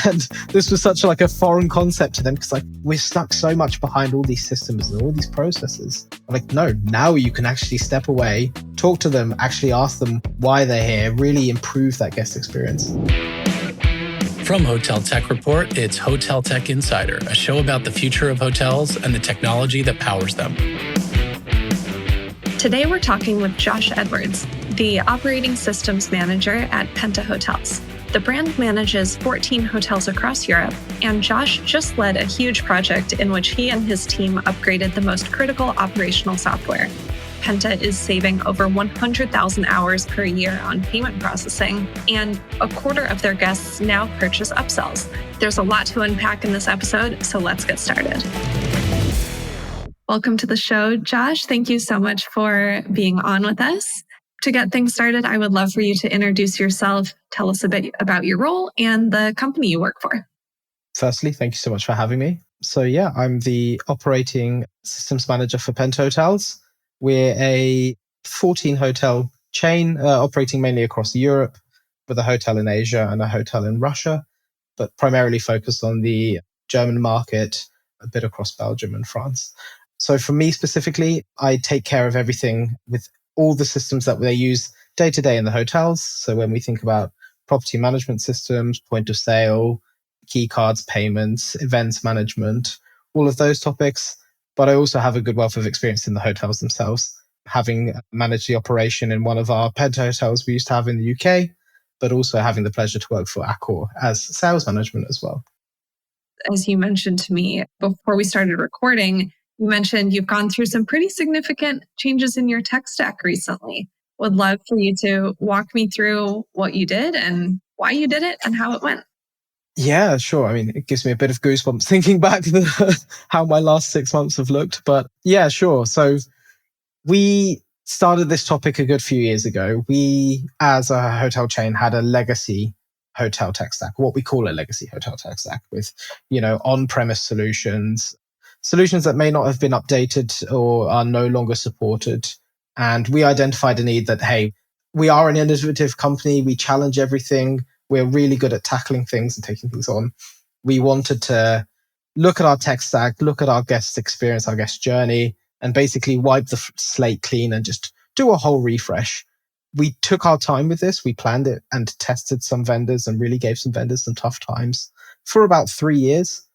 And this was such like a foreign concept to them because like we're stuck so much behind all these systems and all these processes. I'm like, no, now you can actually step away, talk to them, actually ask them why they're here, really improve that guest experience. From Hotel Tech Report, it's Hotel Tech Insider, a show about the future of hotels and the technology that powers them. Today we're talking with Josh Edwards, the operating systems manager at Penta Hotels. The brand manages 14 hotels across Europe, and Josh just led a huge project in which he and his team upgraded the most critical operational software. Penta is saving over 100,000 hours per year on payment processing, and a quarter of their guests now purchase upsells. There's a lot to unpack in this episode, so let's get started. Welcome to the show, Josh. Thank you so much for being on with us. To get things started, I would love for you to introduce yourself, tell us a bit about your role and the company you work for. Firstly, thank you so much for having me. So yeah, I'm the operating systems manager for Penta Hotels. We're a 14 hotel chain operating mainly across Europe with a hotel in Asia and a hotel in Russia, but primarily focused on the German market, a bit across Belgium and France. So for me specifically, I take care of everything with all the systems that they use day to day in the hotels. So when we think about property management systems, point of sale, key cards, payments, events management, all of those topics. But I also have a good wealth of experience in the hotels themselves, having managed the operation in one of our Penta hotels we used to have in the UK, but also having the pleasure to work for Accor as sales management as well. As you mentioned to me before we started recording, you mentioned you've gone through some pretty significant changes in your tech stack recently. Would love for you to walk me through what you did and why you did it and how it went. Yeah, sure. I mean, it gives me a bit of goosebumps thinking back to how my last 6 months have looked. But yeah, sure. So we started this topic a good few years ago. We, as a hotel chain, had a legacy hotel tech stack, what we call a legacy hotel tech stack with, on-premise solutions that may not have been updated or are no longer supported. And we identified a need that, hey, we are an innovative company. We challenge everything. We're really good at tackling things and taking things on. We wanted to look at our tech stack, look at our guest experience, our guest journey, and basically wipe the slate clean and just do a whole refresh. We took our time with this. We planned it and tested some vendors and really gave some vendors some tough times for about 3 years.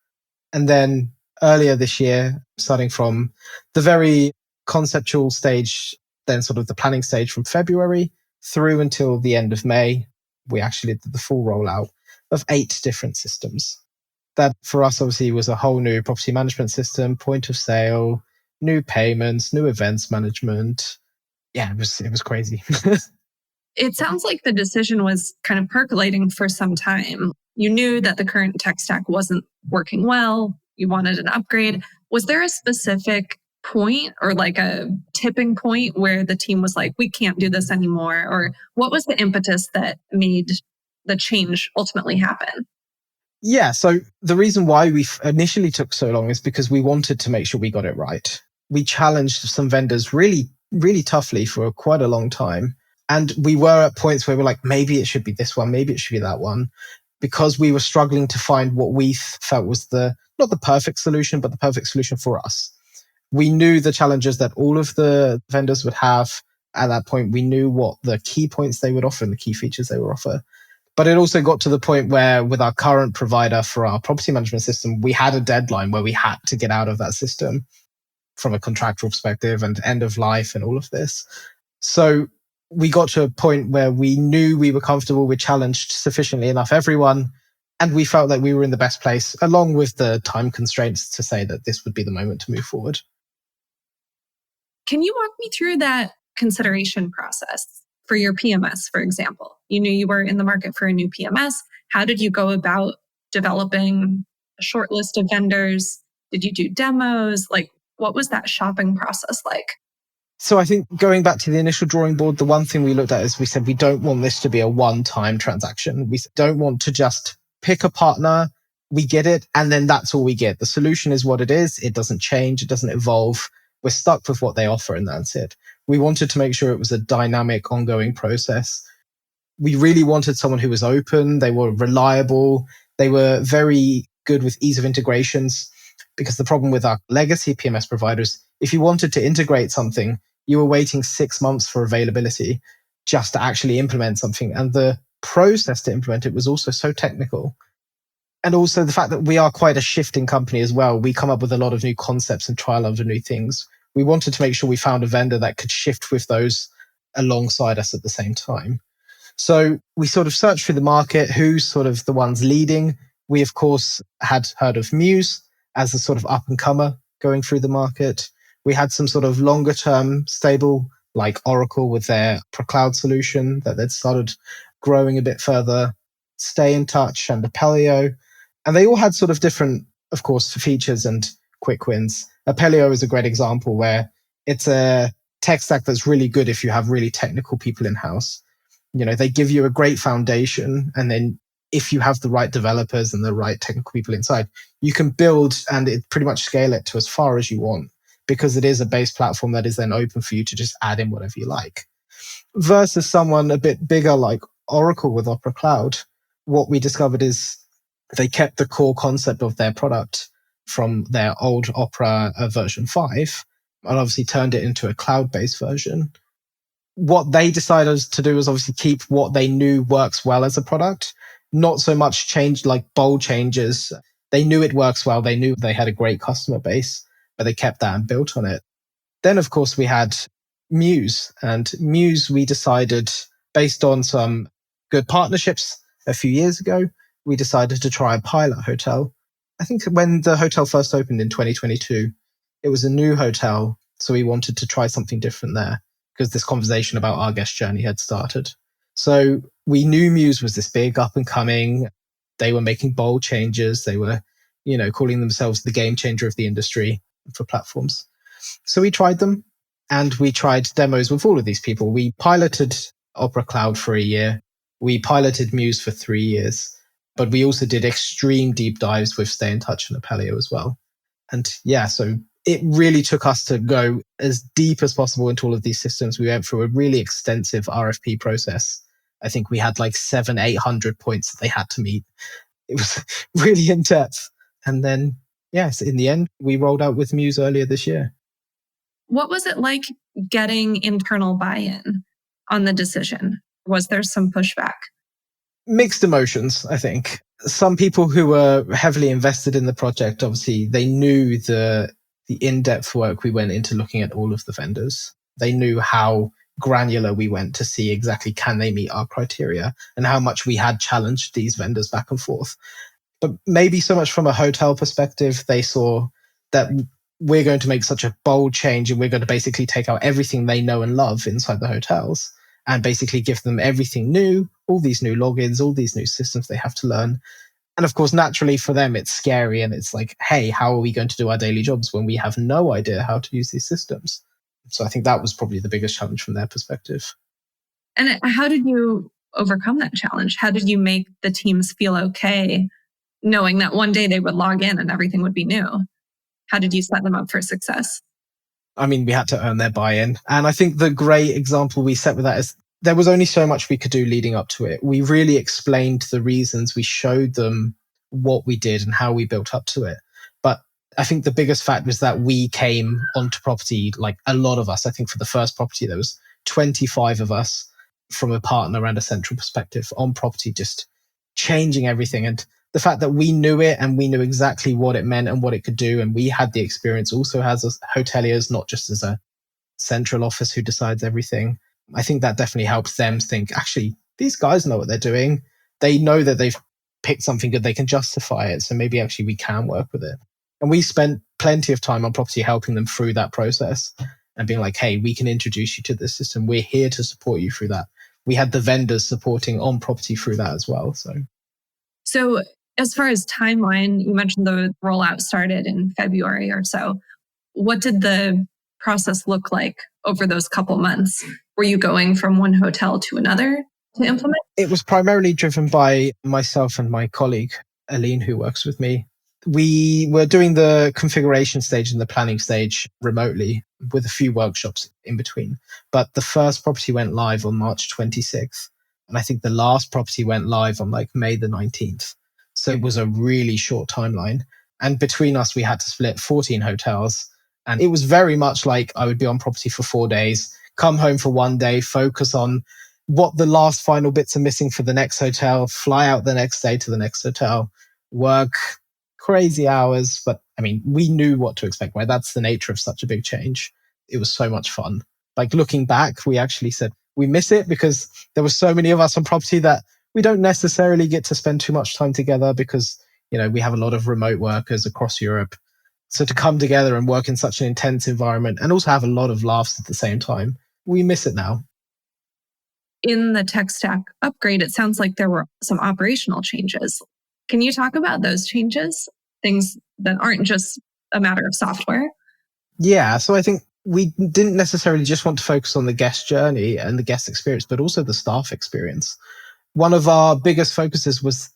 And then earlier this year, starting from the very conceptual stage, then sort of the planning stage from February through until the end of May, we actually did the full rollout of 8 different systems. That for us obviously was a whole new property management system, point of sale, new payments, new events management. Yeah, it was crazy. It sounds like the decision was kind of percolating for some time. You knew that the current tech stack wasn't working well. You wanted an upgrade. Was there a specific point or like a tipping point where the team was like, we can't do this anymore? Or what was the impetus that made the change ultimately happen? Yeah, so the reason why we initially took so long is because we wanted to make sure we got it right. We challenged some vendors really, really toughly for quite a long time. And we were at points where we're like, maybe it should be this one, maybe it should be that one, because we were struggling to find what we felt was not the perfect solution, but the perfect solution for us. We knew the challenges that all of the vendors would have at that point. We knew what the key points they would offer and the key features they would offer. But it also got to the point where with our current provider for our property management system, we had a deadline where we had to get out of that system from a contractual perspective and end of life and all of this. So we got to a point where we knew we were comfortable, we challenged sufficiently enough everyone, and we felt that we were in the best place, along with the time constraints, to say that this would be the moment to move forward. Can you walk me through that consideration process for your PMS, for example? You knew you were in the market for a new PMS. How did you go about developing a short list of vendors? Did you do demos? Like, what was that shopping process like? So I think going back to the initial drawing board, the one thing we looked at is we said we don't want this to be a one-time transaction. We don't want to just pick a partner, we get it, and then that's all we get. The solution is what it is. It doesn't change. It doesn't evolve. We're stuck with what they offer, and that's it. We wanted to make sure it was a dynamic, ongoing process. We really wanted someone who was open. They were reliable. They were very good with ease of integrations, because the problem with our legacy PMS providers, if you wanted to integrate something, you were waiting 6 months for availability just to actually implement something. And the process to implement it was also so technical. And also the fact that we are quite a shifting company as well. We come up with a lot of new concepts and try a lot of new things. We wanted to make sure we found a vendor that could shift with those alongside us at the same time. So we sort of searched through the market, who's sort of the ones leading. We, of course, had heard of Muse as a sort of up and comer going through the market. We had some sort of longer term stable, like Oracle with their cloud solution that they'd started growing a bit further, Stay in Touch and Apelio. And they all had sort of different, of course, features and quick wins. Apelio is a great example where it's a tech stack that's really good if you have really technical people in-house. They give you a great foundation, and then if you have the right developers and the right technical people inside, you can build and pretty much scale it to as far as you want, because it is a base platform that is then open for you to just add in whatever you like. Versus someone a bit bigger like Oracle with Opera Cloud, what we discovered is they kept the core concept of their product from their old Opera version 5 and obviously turned it into a cloud-based version. What they decided to do was obviously keep what they knew works well as a product, not so much change like bold changes. They knew it works well. They knew they had a great customer base, but they kept that and built on it. Then, of course, we had Muse. And Muse, we decided, based on some good partnerships a few years ago, we decided to try a pilot hotel. I think when the hotel first opened in 2022, it was a new hotel. So we wanted to try something different there, because this conversation about our guest journey had started. So we knew Muse was this big up and coming. They were making bold changes. They were, calling themselves the game changer of the industry for platforms. So we tried them, and we tried demos with all of these people. We piloted Opera Cloud for a year. We piloted Muse for 3 years, but we also did extreme deep dives with Stay in Touch and Apelio as well. And yeah, so it really took us to go as deep as possible into all of these systems. We went through a really extensive RFP process. I think we had like 700-800 points that they had to meet. It was really in depth. And then, yes, in the end, we rolled out with Muse earlier this year. What was it like getting internal buy-in on the decision? Was there some pushback? Mixed emotions, I think. Some people who were heavily invested in the project, obviously, they knew the in-depth work we went into looking at all of the vendors. They knew how granular we went to see exactly can they meet our criteria and how much we had challenged these vendors back and forth. But maybe so much from a hotel perspective, they saw that we're going to make such a bold change and we're going to basically take out everything they know and love inside the hotels and basically give them everything new, all these new logins, all these new systems they have to learn. And of course, naturally for them, it's scary. And it's like, hey, how are we going to do our daily jobs when we have no idea how to use these systems? So I think that was probably the biggest challenge from their perspective. And how did you overcome that challenge? How did you make the teams feel okay, knowing that one day they would log in and everything would be new? How did you set them up for success? I mean, we had to earn their buy-in. And I think the great example we set with that is there was only so much we could do leading up to it. We really explained the reasons. We showed them what we did and how we built up to it. But I think the biggest fact was that we came onto property, like a lot of us. I think for the first property, there was 25 of us from a partner and a central perspective on property, just changing everything. And the fact that we knew it and we knew exactly what it meant and what it could do, and we had the experience also as hoteliers, not just as a central office who decides everything. I think that definitely helps them think, actually, these guys know what they're doing. They know that they've picked something good. They can justify it. So maybe actually we can work with it. And we spent plenty of time on property helping them through that process and being like, hey, we can introduce you to this system. We're here to support you through that. We had the vendors supporting on property through that as well. So as far as timeline, you mentioned the rollout started in February or so. What did the process look like over those couple months? Were you going from one hotel to another to implement? It was primarily driven by myself and my colleague, Aline, who works with me. We were doing the configuration stage and the planning stage remotely with a few workshops in between. But the first property went live on March 26th. And I think the last property went live on like May the 19th. So it was a really short timeline. And between us, we had to split 14 hotels. And it was very much like I would be on property for 4 days, come home for 1 day, focus on what the last final bits are missing for the next hotel, fly out the next day to the next hotel, work crazy hours. But I mean, we knew what to expect, right? That's the nature of such a big change. It was so much fun. Like looking back, we actually said we miss it because there were so many of us on property that we don't necessarily get to spend too much time together because, we have a lot of remote workers across Europe. So to come together and work in such an intense environment and also have a lot of laughs at the same time, we miss it now. In the tech stack upgrade, it sounds like there were some operational changes. Can you talk about those changes? Things that aren't just a matter of software? Yeah, so I think we didn't necessarily just want to focus on the guest journey and the guest experience, but also the staff experience. One of our biggest focuses was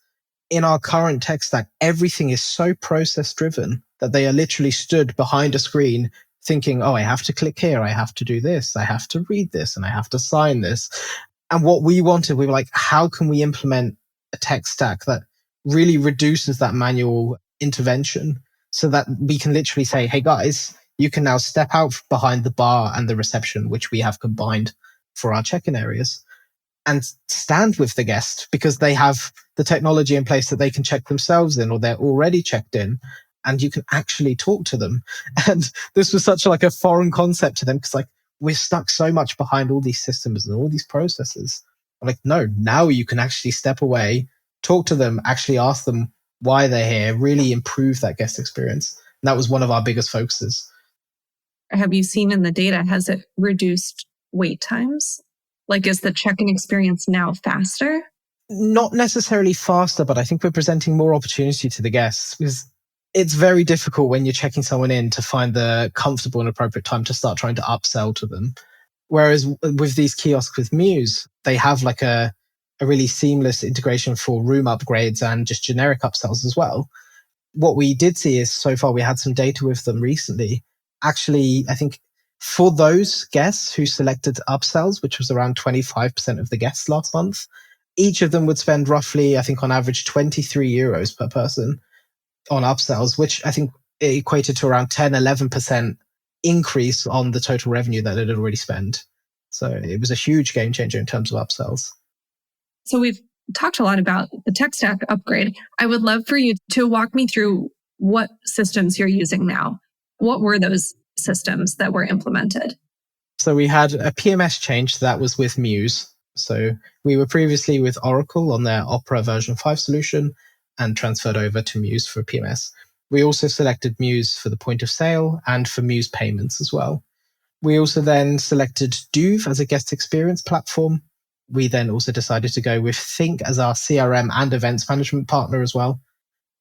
in our current tech stack, everything is so process driven that they are literally stood behind a screen thinking, oh, I have to click here, I have to do this, I have to read this, and I have to sign this. And what we wanted, we were like, how can we implement a tech stack that really reduces that manual intervention so that we can literally say, hey guys, you can now step out behind the bar and the reception, which we have combined for our check-in areas, and stand with the guest because they have the technology in place that they can check themselves in or they're already checked in and you can actually talk to them. And this was such like a foreign concept to them because like we're stuck so much behind all these systems and all these processes. I'm like, no, now you can actually step away, talk to them, actually ask them why they're here, really improve that guest experience. And that was one of our biggest focuses. Have you seen in the data, has it reduced wait times? Like, is the check-in experience now faster? Not necessarily faster, but I think we're presenting more opportunity to the guests because it's very difficult when you're checking someone in to find the comfortable and appropriate time to start trying to upsell to them. Whereas with these kiosks with Muse, they have like a really seamless integration for room upgrades and just generic upsells as well. What we did see is so far we had some data with them recently. Actually, I think for those guests who selected upsells, which was around 25% of the guests last month, each of them would spend roughly, I think on average, 23 euros per person on upsells, which I think equated to around 10, 11% increase on the total revenue that it had already spent. So it was a huge game changer in terms of upsells. So we've talked a lot about the tech stack upgrade. I would love for you to walk me through what systems you're using now. What were those systems that were implemented? So we had a PMS change that was with Muse. So we were previously with Oracle on their Opera version 5 solution and transferred over to Muse for PMS. We also selected Muse for the point of sale and for Muse payments as well. We also then selected Duve as a guest experience platform. We then also decided to go with Think as our CRM and events management partner as well.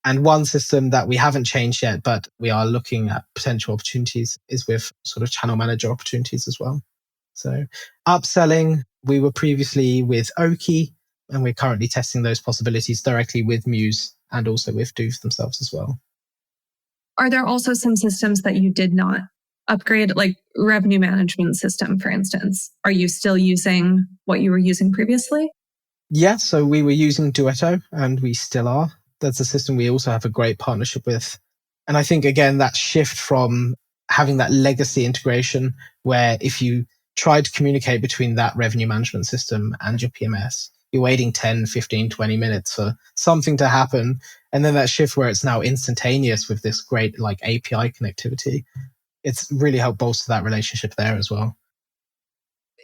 And one system that we haven't changed yet, but we are looking at potential opportunities is with sort of channel manager opportunities as well. So upselling, we were previously with Oki, and we're currently testing those possibilities directly with Muse and also with Duve themselves as well. Are there also some systems that you did not upgrade, like revenue management system, for instance? Are you still using what you were using previously? Yeah, so we were using Duetto and we still are. That's a system we also have a great partnership with. And I think, again, that shift from having that legacy integration where if you try to communicate between that revenue management system and your PMS, you're waiting 10, 15, 20 minutes for something to happen. And then that shift where it's now instantaneous with this great like API connectivity, it's really helped bolster that relationship there as well.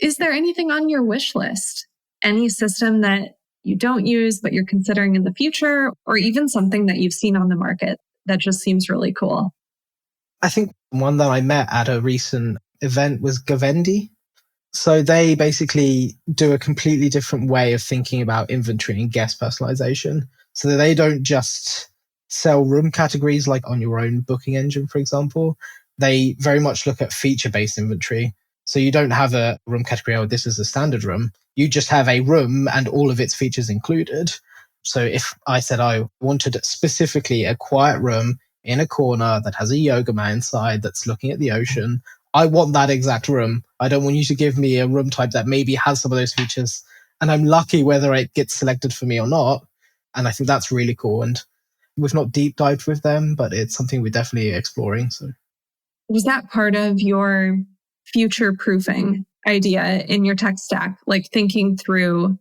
Is there anything on your wish list? Any system that you don't use, but you're considering in the future, or even something that you've seen on the market that just seems really cool? I think one that I met at a recent event was Gavendi. So they basically do a completely different way of thinking about inventory and guest personalization. So they don't just sell room categories like on your own booking engine, for example. They very much look at feature-based inventory. So you don't have a room category, oh, this is a standard room. You just have a room and all of its features included. So if I said I wanted specifically a quiet room in a corner that has a yoga mat inside that's looking at the ocean, I want that exact room. I don't want you to give me a room type that maybe has some of those features. And I'm lucky whether it gets selected for me or not. And I think that's really cool. And we've not deep dived with them, but it's something we're definitely exploring. So was that part of your future proofing idea in your tech stack? Like thinking through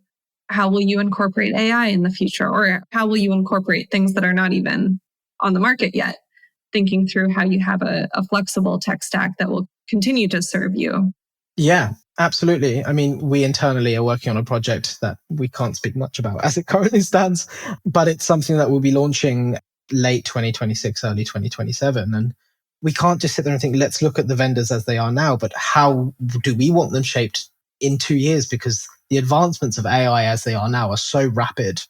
how will you incorporate AI in the future, or how will you incorporate things that are not even on the market yet? Thinking through how you have a flexible tech stack that will continue to serve you. yeah, absolutely. I mean, we internally are working on a project that we can't speak much about as it currently stands, but it's something that we'll be launching late 2026, early 2027. And we can't just sit there and think, let's look at the vendors as they are now, but how do we want them shaped in 2 years? Because the advancements of AI as they are now are so rapid.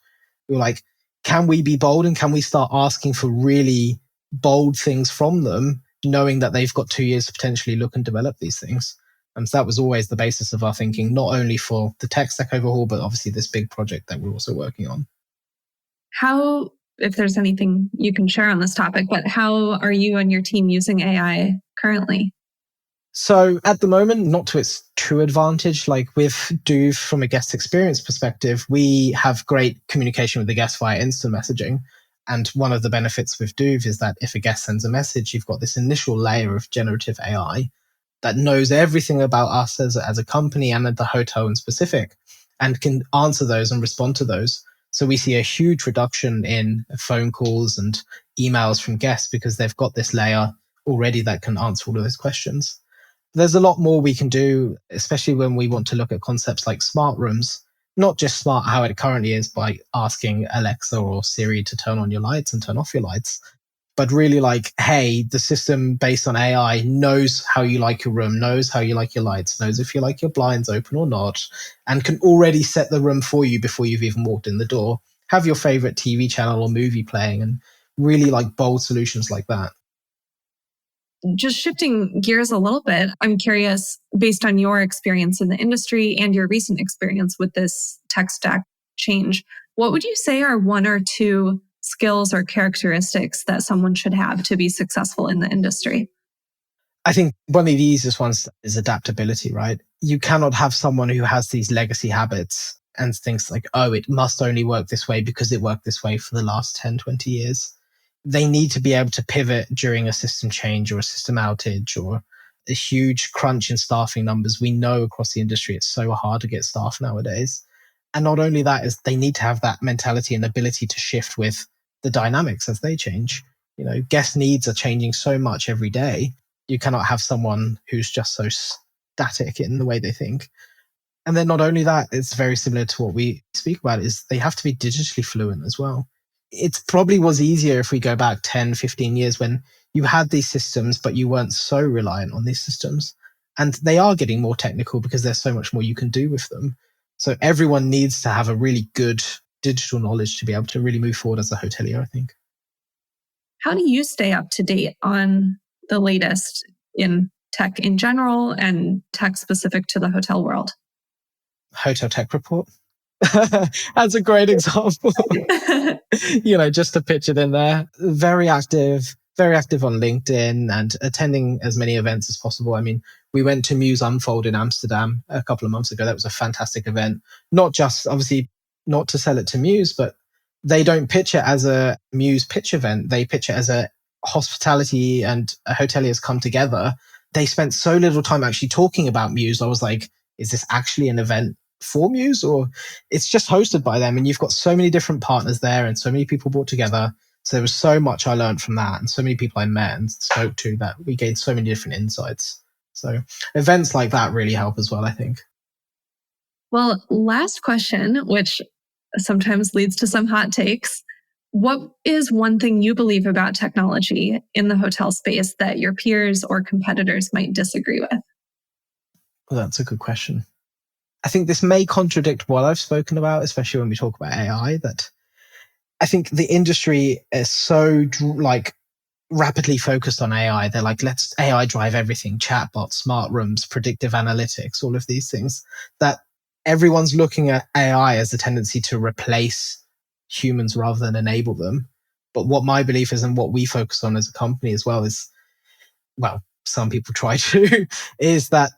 We're like, can we be bold and can we start asking for really bold things from them, knowing that they've got 2 years to potentially look and develop these things? And so that was always the basis of our thinking, not only for the tech stack overhaul, but obviously this big project that we're also working on. How, if there's anything you can share on this topic, but how are you and your team using AI currently? So at the moment, not to its true advantage, like with Doov from a guest experience perspective, we have great communication with the guest via instant messaging. And one of the benefits with Doov is that if a guest sends a message, you've got this initial layer of generative AI that knows everything about us as a company and at the hotel in specific, and can answer those and respond to those. So we see a huge reduction in phone calls and emails from guests because they've got this layer already that can answer all of those questions. There's a lot more we can do, especially when we want to look at concepts like smart rooms, not just smart how it currently is by asking Alexa or Siri to turn on your lights and turn off your lights, but really like, hey, the system based on AI knows how you like your room, knows how you like your lights, knows if you like your blinds open or not, and can already set the room for you before you've even walked in the door. Have your favorite TV channel or movie playing, and really like bold solutions like that. Just shifting gears a little bit, I'm curious, based on your experience in the industry and your recent experience with this tech stack change, what would you say are one or two skills or characteristics that someone should have to be successful in the industry? I think one of the easiest ones is adaptability, right? You cannot have someone who has these legacy habits and thinks like, oh, it must only work this way because it worked this way for the last 10, 20 years. They need to be able to pivot during a system change or a system outage or a huge crunch in staffing numbers. We know across the industry it's so hard to get staff nowadays. And not only that, is they need to have that mentality and ability to shift with the dynamics as they change. You know, guest needs are changing so much every day. You cannot have someone who's just so static in the way they think. And then not only that, it's very similar to what we speak about, is they have to be digitally fluent as well. It probably was easier if we go back 10, 15 years when you had these systems, but you weren't so reliant on these systems. And they are getting more technical because there's so much more you can do with them. So everyone needs to have a really good digital knowledge to be able to really move forward as a hotelier, I think. How do you stay up to date on the latest in tech in general and tech specific to the hotel world? Hotel Tech Report. That's a great example. You know, just to pitch it in there. Very active on LinkedIn and attending as many events as possible. I mean, we went to Muse Unfold in Amsterdam a couple of months ago. That was a fantastic event. Not just, obviously, not to sell it to Muse, but they don't pitch it as a Muse pitch event. They pitch it as a hospitality and hoteliers come together. They spent so little time actually talking about Muse. I was like, is this actually an event for Muse, or it's just hosted by them? And you've got so many different partners there and so many people brought together. So there was so much I learned from that and so many people I met and spoke to that we gained so many different insights. So events like that really help as well, I think. Well, last question, which sometimes leads to some hot takes. What is one thing you believe about technology in the hotel space that your peers or competitors might disagree with? Well, that's a good question. I think this may contradict what I've spoken about, especially when we talk about AI, that I think the industry is so like rapidly focused on AI. They're like, let's AI drive everything, chatbots, smart rooms, predictive analytics, all of these things, that everyone's looking at AI as a tendency to replace humans rather than enable them. But what my belief is and what we focus on as a company as well is, well, some people try to, is that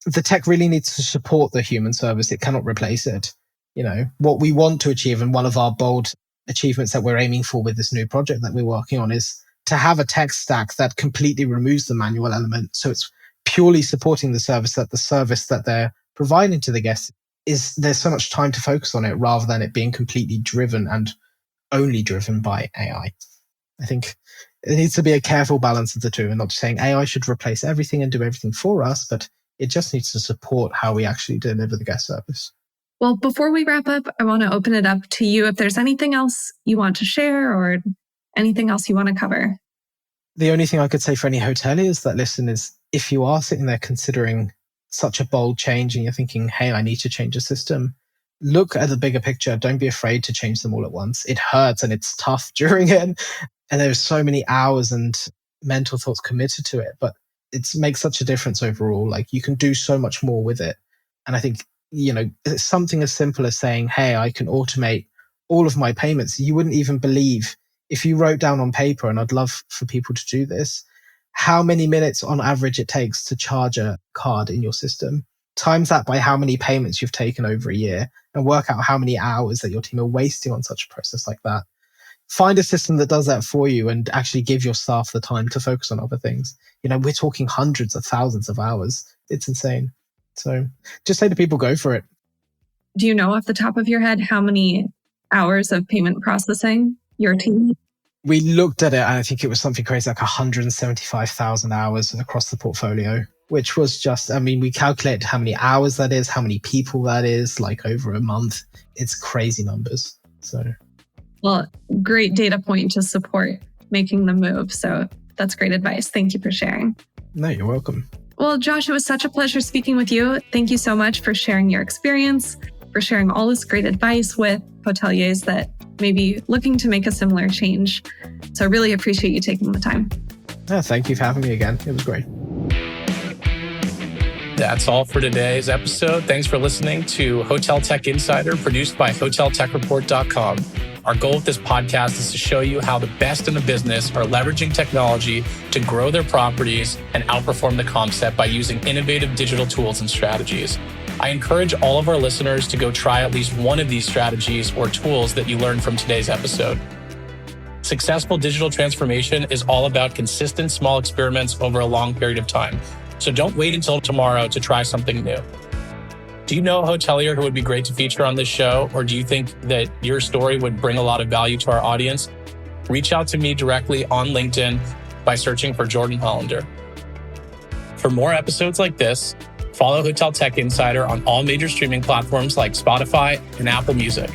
the tech really needs to support the human service. It cannot replace it. You know, what we want to achieve, and one of our bold achievements that we're aiming for with this new project that we're working on is to have a tech stack that completely removes the manual element. So it's purely supporting the service that they're providing to the guests is there's so much time to focus on it rather than it being completely driven and only driven by AI. I think it needs to be a careful balance of the two, and not just saying AI should replace everything and do everything for us, but it just needs to support how we actually deliver the guest service. Well, before we wrap up, I want to open it up to you if there's anything else you want to share or anything else you want to cover. The only thing I could say for any hoteliers that listen is if you are sitting there considering such a bold change and you're thinking, hey, I need to change a system, look at the bigger picture. Don't be afraid to change them all at once. It hurts and it's tough during it. And there's so many hours and mental thoughts committed to it, but it makes such a difference overall. Like you can do so much more with it. And I think, it's something as simple as saying, hey, I can automate all of my payments. You wouldn't even believe if you wrote down on paper, and I'd love for people to do this, how many minutes on average it takes to charge a card in your system. Times that by how many payments you've taken over a year and work out how many hours that your team are wasting on such a process like that. Find a system that does that for you and actually give your staff the time to focus on other things. We're talking hundreds of thousands of hours. It's insane. So just say to people, go for it. Do you know off the top of your head how many hours of payment processing your team? We looked at it and I think it was something crazy like 175,000 hours across the portfolio, which was just, we calculated how many hours that is, how many people that is, like over a month. It's crazy numbers. So, well, great data point to support making the move. So that's great advice. Thank you for sharing. No, you're welcome. Well, Josh, it was such a pleasure speaking with you. Thank you so much for sharing your experience, for sharing all this great advice with hoteliers that may be looking to make a similar change. So I really appreciate you taking the time. Thank you for having me again. It was great. That's all for today's episode. Thanks for listening to Hotel Tech Insider, produced by HotelTechReport.com. Our goal with this podcast is to show you how the best in the business are leveraging technology to grow their properties and outperform the comp set by using innovative digital tools and strategies. I encourage all of our listeners to go try at least one of these strategies or tools that you learned from today's episode. Successful digital transformation is all about consistent small experiments over a long period of time. So don't wait until tomorrow to try something new. Do you know a hotelier who would be great to feature on this show? Or do you think that your story would bring a lot of value to our audience? Reach out to me directly on LinkedIn by searching for Jordan Hollander. For more episodes like this, follow Hotel Tech Insider on all major streaming platforms like Spotify and Apple Music.